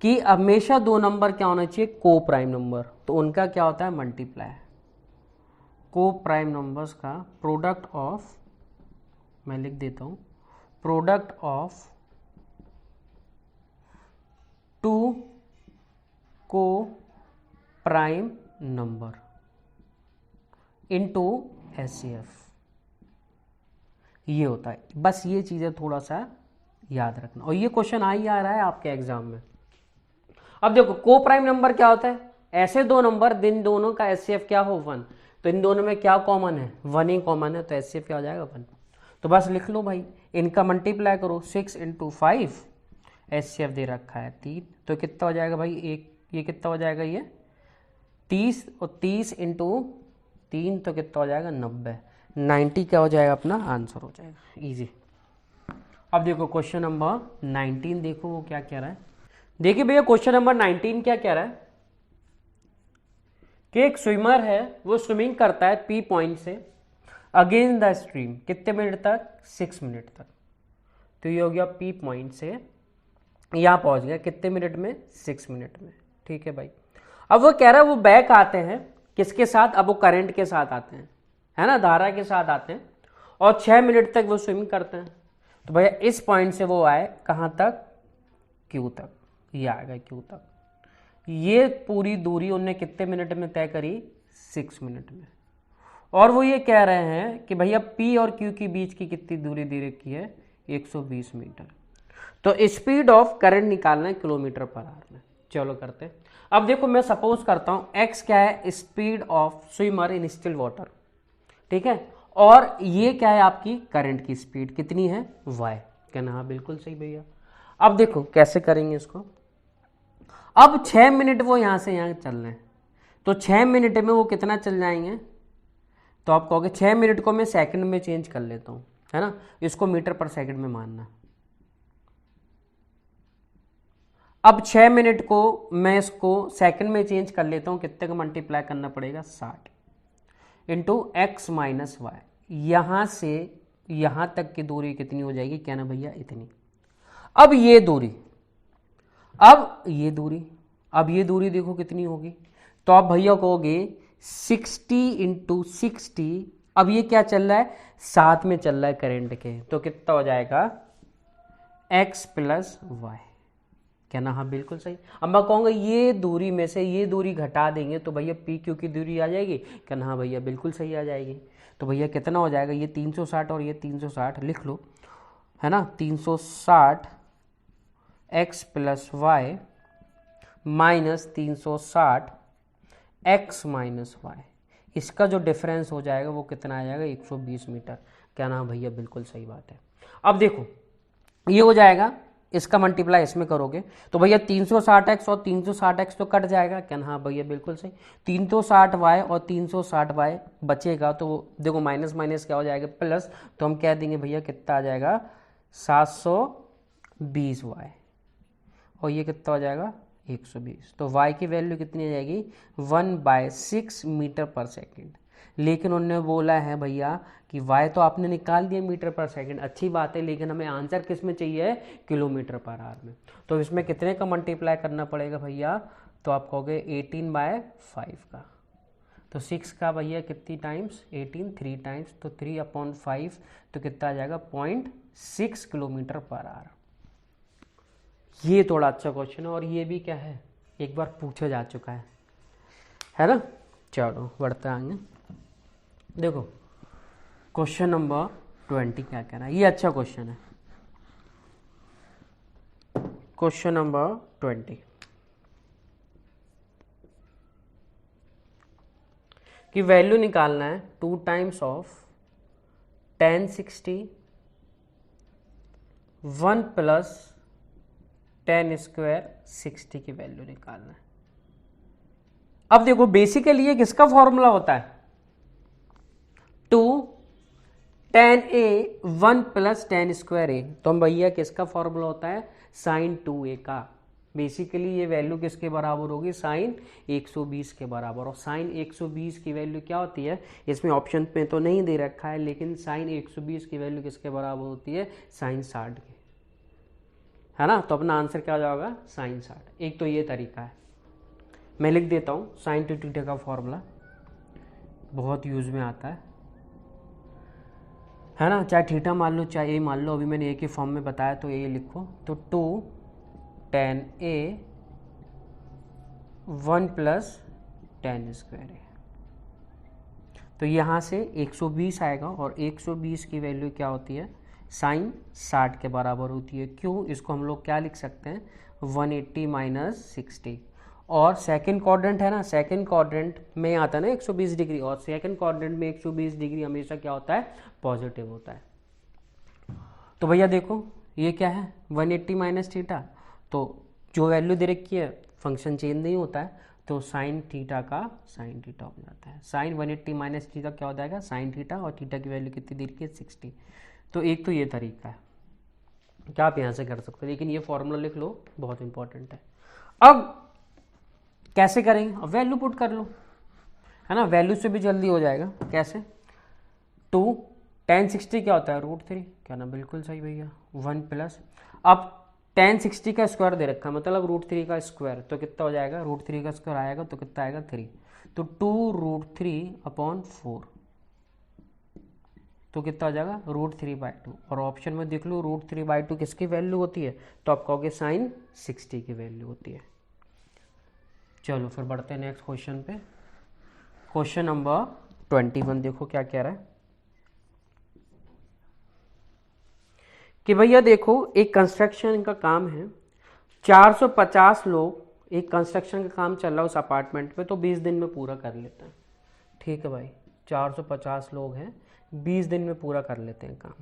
A: कि हमेशा दो नंबर क्या होना चाहिए, को प्राइम नंबर। तो उनका क्या होता है मल्टीप्लाई। को प्राइम नंबर्स का प्रोडक्ट ऑफ, मैं लिख देता हूँ, प्रोडक्ट ऑफ टू को प्राइम नंबर इनटू एचसीएफ, ये होता है। बस ये चीज़ें थोड़ा सा याद रखना, और ये क्वेश्चन आ ही आ रहा है आपके एग्जाम में। अब देखो को प्राइम नंबर क्या होता है, ऐसे दो नंबर जिन दोनों का एचसीएफ क्या हो 1। तो इन दोनों में क्या कॉमन है, 1 ही कॉमन है, तो एचसीएफ क्या हो जाएगा 1। तो बस लिख लो भाई, इनका मल्टीप्लाई करो 6 × 5, एचसीएफ दे रखा है 3। तो कितना हो जाएगा भाई, एक ये कितना हो जाएगा, ये 30, और 30 × 3 तो कितना हो जाएगा 90। 90 क्या हो जाएगा अपना आंसर हो जाएगा, इजी। अब देखो क्वेश्चन नंबर 19, देखो वो क्या कह रहा है। देखिए भैया क्वेश्चन नंबर 19 क्या कह रहा है कि एक स्विमर है, वो स्विमिंग करता है पी पॉइंट से अगेंस्ट द स्ट्रीम, कितने मिनट तक, 6 मिनट तक। तो ये हो गया पी पॉइंट से यहाँ पहुंच गया कितने मिनट में, 6 मिनट में, ठीक है भाई। अब वो कह रहा है वो बैक आते हैं किसके साथ, अब वो करंट के साथ आते हैं, है ना, धारा के साथ आते हैं, और 6 मिनट तक वो स्विमिंग करते हैं। तो भैया इस पॉइंट से वो आए कहाँ तक, क्यू तक, ये आएगा क्यू तक। ये पूरी दूरी उनने कितने मिनट में तय करी, 6 मिनट में। और वो ये कह रहे हैं कि भैया पी और क्यू के बीच की कितनी दूरी दे रखी है, 120 मीटर। तो स्पीड ऑफ करंट निकालना है किलोमीटर पर आवर में। चलो करते हैं। अब देखो मैं सपोज करता हूं एक्स क्या है, speed of swimmer in still water, ठीक है, और ये क्या है आपकी करंट की स्पीड कितनी है, वाई। कहना हाँ बिल्कुल सही भैया। अब देखो कैसे करेंगे इसको। अब 6 मिनट वो यहां से यहां चल रहे हैं, तो 6 मिनट में वो कितना चल जाएंगे, तो आप कहोगे 6 मिनट को मैं सेकंड में चेंज कर लेता हूं, है ना, इसको मीटर पर सेकंड में मानना। अब 6 मिनट को मैं इसको सेकंड में चेंज कर लेता हूं, कितने का मल्टीप्लाई करना पड़ेगा, 60 इंटू एक्स माइनस वाई। यहां से यहां तक की दूरी कितनी हो जाएगी, क्या ना भैया इतनी। अब ये दूरी, अब ये दूरी देखो कितनी होगी, तो आप भैया कहोगे 60 इंटू 60। अब ये क्या चल रहा है, साथ में चल रहा है करंट के, तो कितना हो जाएगा x प्लस वाई। कहना हाँ बिल्कुल सही। अब मैं कहूँगा ये दूरी में से ये दूरी घटा देंगे तो भैया पी क्यू की दूरी आ जाएगी, कहना हाँ भैया बिल्कुल सही आ जाएगी। तो भैया कितना हो जाएगा, ये 360 और ये 360 लिख लो, है ना, 360 x plus y minus 360 x minus y. इसका जो डिफरेंस हो जाएगा वो कितना आ जाएगा, 120 मीटर। क्या ना भैया बिल्कुल सही बात है। अब देखो ये हो जाएगा, इसका मल्टीप्लाई इसमें करोगे तो भैया 360x और 360x तो कट जाएगा, क्या ना हाँ भैया बिल्कुल सही। 360y और 360y बचेगा, तो देखो माइनस माइनस क्या हो जाएगा प्लस, तो हम कह देंगे भैया कितना आ जाएगा 720y, और ये कितना हो जाएगा 120। तो y की वैल्यू कितनी आ जाएगी 1/6 मीटर पर सेकेंड। लेकिन उन्होंने बोला है भैया कि y तो आपने निकाल दिया मीटर पर सेकंड, अच्छी बात है, लेकिन हमें आंसर किस में चाहिए, किलोमीटर पर आवर में। तो इसमें कितने का मल्टीप्लाई करना पड़ेगा भैया, तो आप कहोगे 18/5 का। तो 6 का भैया कितनी टाइम्स 18 3 टाइम्स तो 3/5 तो कितना आ जाएगा 0.6 किलोमीटर पर आवर। ये थोड़ा अच्छा क्वेश्चन है और ये भी क्या है एक बार पूछा जा चुका है ना। चलो बढ़ते आएंगे। देखो क्वेश्चन नंबर 20 क्या कह रहा है, ये अच्छा क्वेश्चन है। क्वेश्चन नंबर 20 कि वैल्यू निकालना है 2 टाइम्स ऑफ 1060 1 प्लस 10 स्क्वायर 60 की वैल्यू निकालना है। अब देखो बेसिकली ये किसका फॉर्मूला होता है 2 10a 1 प्लस 10 स्क्वायर a। तो हम भैया किसका फॉर्मूला होता है साइन 2a का। बेसिकली ये वैल्यू किसके बराबर होगी साइन 120 के बराबर। और साइन 120 की वैल्यू क्या होती है इसमें ऑप्शन पे तो नहीं दे रखा है, लेकिन साइन 120 की वैल्यू किसके बराबर होती है साइन 60 के, है ना। तो अपना आंसर क्या हो जाएगा साइन 60। एक तो ये तरीका है, मैं लिख देता हूँ साइन टू थीटा का फॉर्मूला, बहुत यूज में आता है ना। चाहे थीटा मान लो चाहे ए मान लो, अभी मैंने ए के फॉर्म में बताया तो ए लिखो। तो 2 10a 1 प्लस 10 स्क्वायर है। तो यहाँ से 120 आएगा और 120 की वैल्यू क्या होती है साइन 60 के बराबर होती है। क्यों, इसको हम लोग क्या लिख सकते हैं 180 माइनस 60। और सेकंड क्वाड्रेंट है ना, सेकंड क्वाड्रेंट में आता है ना 120 डिग्री, और सेकंड क्वाड्रेंट में 120 डिग्री हमेशा क्या होता है पॉजिटिव होता है। तो भैया देखो ये क्या है 180 माइनस थीटा, तो जो वैल्यू दे रखी है फंक्शन चेंज नहीं होता है, तो साइन थीटा का साइन थीटा हो जाता है। साइन 180 माइनस थीटा क्या हो जाएगा साइन थीटा, और थीटा की वैल्यू कितनी दे रखी है 60। तो एक तो ये तरीका है क्या आप यहाँ से कर सकते हो, लेकिन ये फॉर्मूला लिख लो बहुत इंपॉर्टेंट है। अब कैसे करेंगे, अब वैल्यू पुट कर लो, है ना। वैल्यू से भी जल्दी हो जाएगा। कैसे 2 1060 क्या होता है √3, क्या ना बिल्कुल सही भैया 1 प्लस, अब 1060 का स्क्वायर दे रखा है मतलब √3 का स्क्वायर, तो कितना हो जाएगा √3 का स्क्वायर आएगा तो कितना आएगा 3, तो 2√3/4 तो कितना हो जाएगा √3/2। और ऑप्शन में देख लो √3/2 किसकी वैल्यू होती है, तो आप कहोगे साइन 60 की वैल्यू होती है। चलो फिर बढ़ते हैं नेक्स्ट क्वेश्चन पे। क्वेश्चन नंबर 21 देखो क्या कह रहा है कि भैया देखो एक कंस्ट्रक्शन का काम है, 450 लोग, एक कंस्ट्रक्शन का काम चल रहा है उस अपार्टमेंट में, तो 20 दिन में पूरा कर लेते हैं। ठीक है भाई 450 लोग हैं 20 दिन में पूरा कर लेते हैं काम।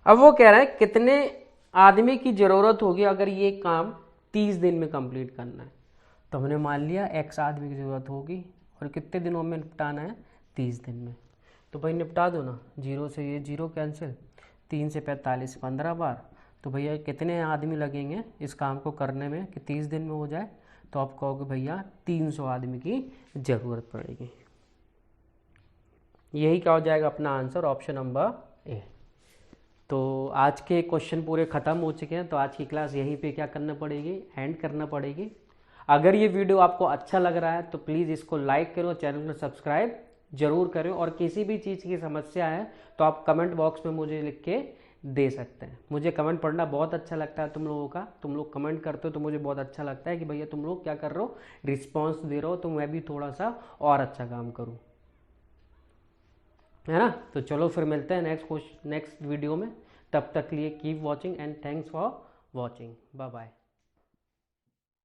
A: अब वो कह रहा है कितने आदमी की ज़रूरत होगी अगर ये काम 30 दिन में कंप्लीट करना है। तो हमने मान लिया x आदमी की ज़रूरत होगी और कितने दिनों में निपटाना है 30 दिन में। तो भाई निपटा दो ना, 0 से ये 0 कैंसिल, 3 से 45 15 बार, तो भैया कितने आदमी लगेंगे इस काम को करने में कि 30 दिन में हो जाए, तो आप कहोगे भैया 300 आदमी की ज़रूरत पड़ेगी। यही क्या हो जाएगा अपना आंसर ऑप्शन नंबर ए। तो आज के क्वेश्चन पूरे ख़त्म हो चुके हैं, तो आज की क्लास यहीं पे क्या करना पड़ेगी एंड करना पड़ेगी। अगर ये वीडियो आपको अच्छा लग रहा है तो प्लीज़ इसको लाइक करो, चैनल को सब्सक्राइब जरूर करें, और किसी भी चीज़ की समस्या है तो आप कमेंट बॉक्स में मुझे लिख के दे सकते हैं। मुझे कमेंट पढ़ना बहुत अच्छा लगता है तुम लोगों का, तुम लोग कमेंट करते हो तो मुझे बहुत अच्छा लगता है कि भैया तुम लोग क्या कर रहे हो रिस्पॉन्स दे रहे हो, तो मैं भी थोड़ा सा और अच्छा काम करूँ, है ना। तो चलो फिर मिलते हैं नेक्स्ट वीडियो में, तब तक लिए keep watching and thanks for watching, bye bye.